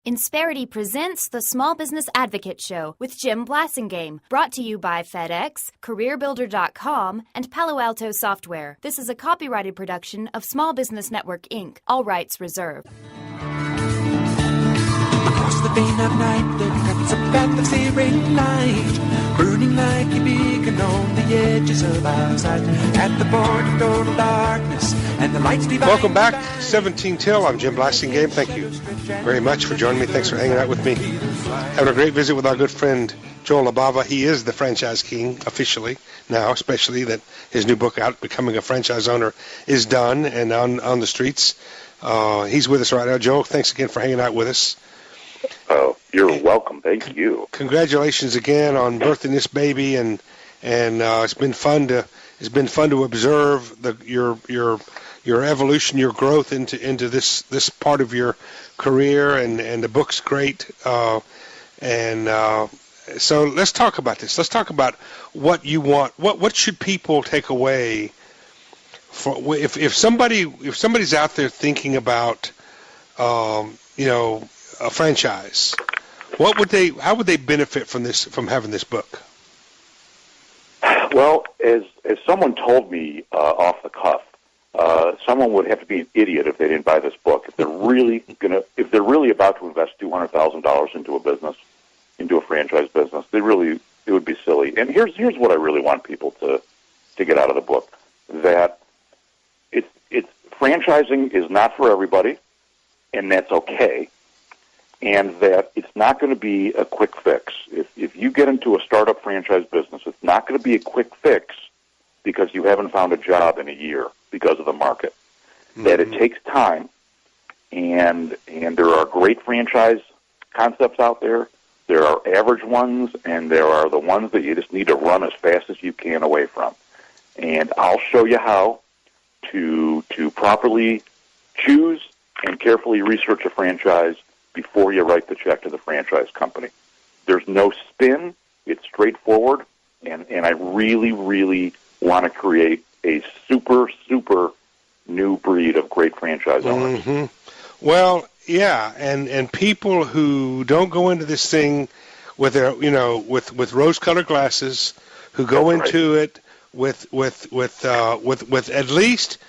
Insperity presents the Small Business Advocate Show with Jim Blasingame, brought to you by FedEx, CareerBuilder.com, and Palo Alto Software. This is a copyrighted production of Small Business Network, Inc., all rights reserved. Across the vein of night, there comes a path of searing light, burning like a beacon on the edges of our sight, at the border of total darkness, and the lights divine. Welcome back, 17 Till. I'm Jim Blasingame. Thank you very much for joining me. Thanks for hanging out with me. Having a great visit with our good friend Joel Libava. He is the franchise king officially now, especially that his new book out, Becoming a Franchise Owner, is done and on the streets. He's with us right now. Joel, thanks again for hanging out with us. Oh, you're welcome. Thank you. Congratulations again on birthing this baby, and it's been fun to observe your evolution, your growth into this part of your career, and the book's great. So let's talk about this. Let's talk about what you want. What should people take away for if somebody's out there thinking about a franchise? How would they benefit from having this book? Well, as someone told me off the cuff, someone would have to be an idiot if they didn't buy this book. If they're really about to invest $200,000 into a business, into a franchise business, it would be silly. And here's what I really want people to get out of the book: that it's franchising is not for everybody, and that's okay. And that it's not going to be a quick fix. If you get into a startup franchise business, it's not going to be a quick fix because you haven't found a job in a year because of the market. Mm-hmm. That it takes time, and there are great franchise concepts out there. There are average ones, and there are the ones that you just need to run as fast as you can away from. And I'll show you how to properly choose and carefully research a franchise before you write the check to the franchise company. There's no spin. It's straightforward, and I really, really want to create a super, super new breed of great franchise owners. Mm-hmm. Well, yeah, and people who don't go into this thing with their, with rose-colored glasses, who go into it with at least,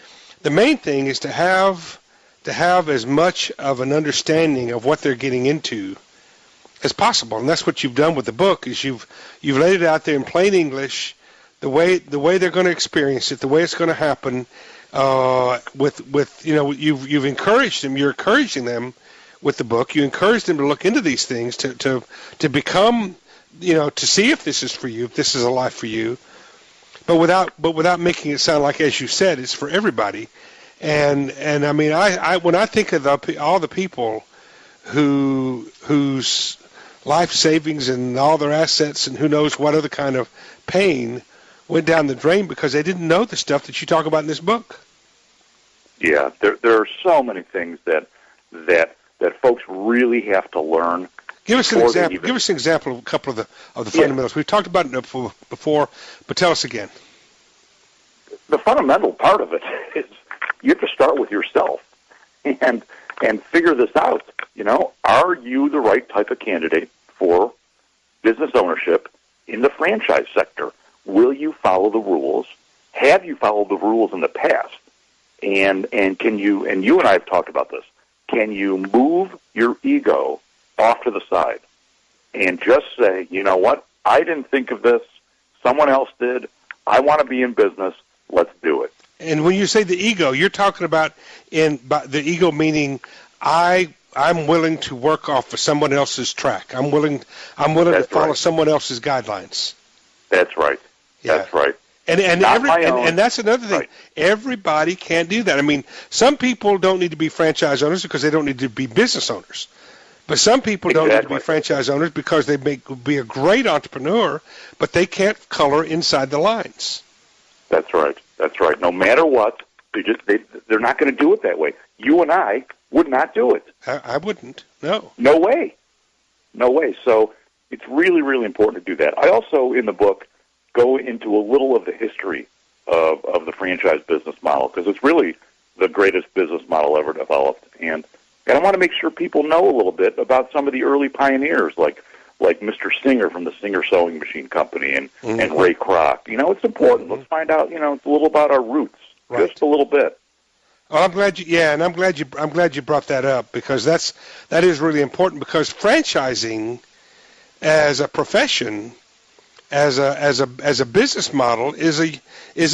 the main thing is to have as much of an understanding of what they're getting into as possible, and that's what you've done with the book. Is you've laid it out there in plain English, the way they're going to experience it, the way it's going to happen. You've encouraged them. You're encouraging them with the book. You encourage them to look into these things to become, to see if this is for you, if this is a life for you, but without making it sound like, as you said, it's for everybody. And I mean, I when I think of all the people whose life savings and all their assets and who knows what other kind of pain went down the drain because they didn't know the stuff that you talk about in this book. Yeah, there are so many things that folks really have to learn. Give us an example. Give us an example of a couple of the fundamentals. We've talked about it before, but tell us again. The fundamental part of it is you have to start with yourself and figure this out. Are you the right type of candidate for business ownership in the franchise sector? Will you follow the rules? Have you followed the rules in the past? And can you, and you and I have talked about this, can you move your ego off to the side and just say, you know what, I didn't think of this, someone else did, I want to be in business, let's do it. And when you say the ego, you're talking about the ego meaning I'm willing to work off of someone else's track. I'm willing to follow someone else's guidelines. That's right. Yeah. That's right. And that's another thing. Right. Everybody can't do that. I mean, some people don't need to be franchise owners because they don't need to be business owners. But some people don't need to be franchise owners because they be a great entrepreneur, but they can't color inside the lines. That's right. That's right. No matter what, they're not going to do it that way. You and I would not do it. I wouldn't. No. No way. No way. So it's really, really important to do that. I also, in the book, go into a little of the history of the franchise business model because it's really the greatest business model ever developed. And And I want to make sure people know a little bit about some of the early pioneers, like Mr. Singer from the Singer Sewing Machine Company and Ray Kroc. It's important. Let's find out, a little about our roots, just a little bit. Oh, I'm glad I'm glad you brought that up, because that is really important, because franchising as a profession, as a business model is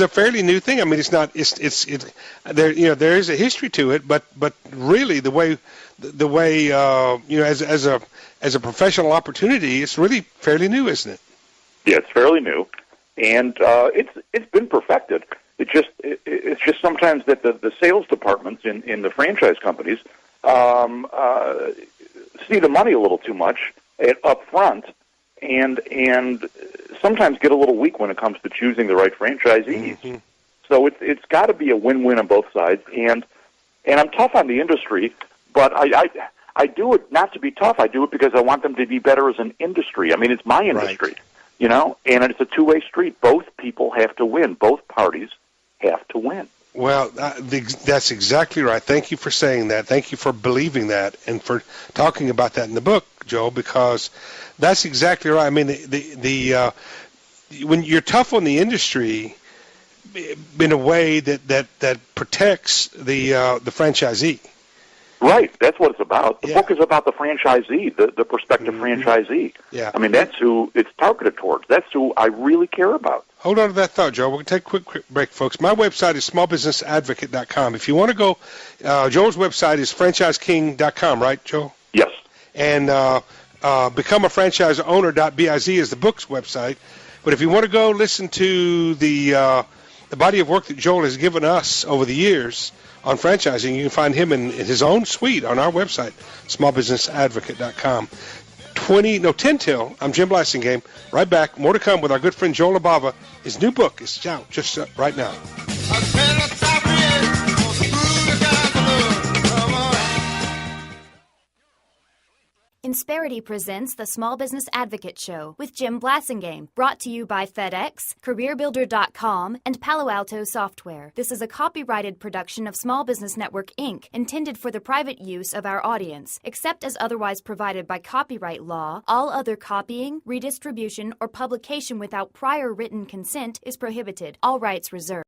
a fairly new thing. I mean, it's not there there is a history to it, but really the way as a professional opportunity, it's really fairly new, isn't it? Yeah, it's fairly new, and it's been perfected. It's just sometimes that the sales departments in the franchise companies see the money a little too much up front, and sometimes get a little weak when it comes to choosing the right franchisees. Mm-hmm. So it's got to be a win-win on both sides, and I'm tough on the industry, but I do it not to be tough. I do it because I want them to be better as an industry. I mean, it's my industry, and it's a two-way street. Both people have to win. Both parties have to win. Well, that's exactly right. Thank you for saying that. Thank you for believing that and for talking about that in the book, Joe, because that's exactly right. I mean, when you're tough on the industry in a way that protects the franchisee. Right. That's what it's about. The book is about the franchisee, the prospective franchisee. Yeah. I mean, that's who it's targeted towards. That's who I really care about. Hold on to that thought, Joe. We're going to take a quick break, folks. My website is smallbusinessadvocate.com. If you want to go, Joe's website is franchiseking.com, right, Joe? Yes. And become a franchise owner.biz is the book's website. But if you want to go listen to the body of work that Joel has given us over the years on franchising, you can find him in his own suite on our website, smallbusinessadvocate.com. 10 till. I'm Jim Blasingame. Right back. More to come with our good friend Joel Libava. His new book is out just right now. Insperity presents the Small Business Advocate Show with Jim Blasingame, brought to you by FedEx, CareerBuilder.com, and Palo Alto Software. This is a copyrighted production of Small Business Network, Inc., intended for the private use of our audience. Except as otherwise provided by copyright law, all other copying, redistribution, or publication without prior written consent is prohibited. All rights reserved.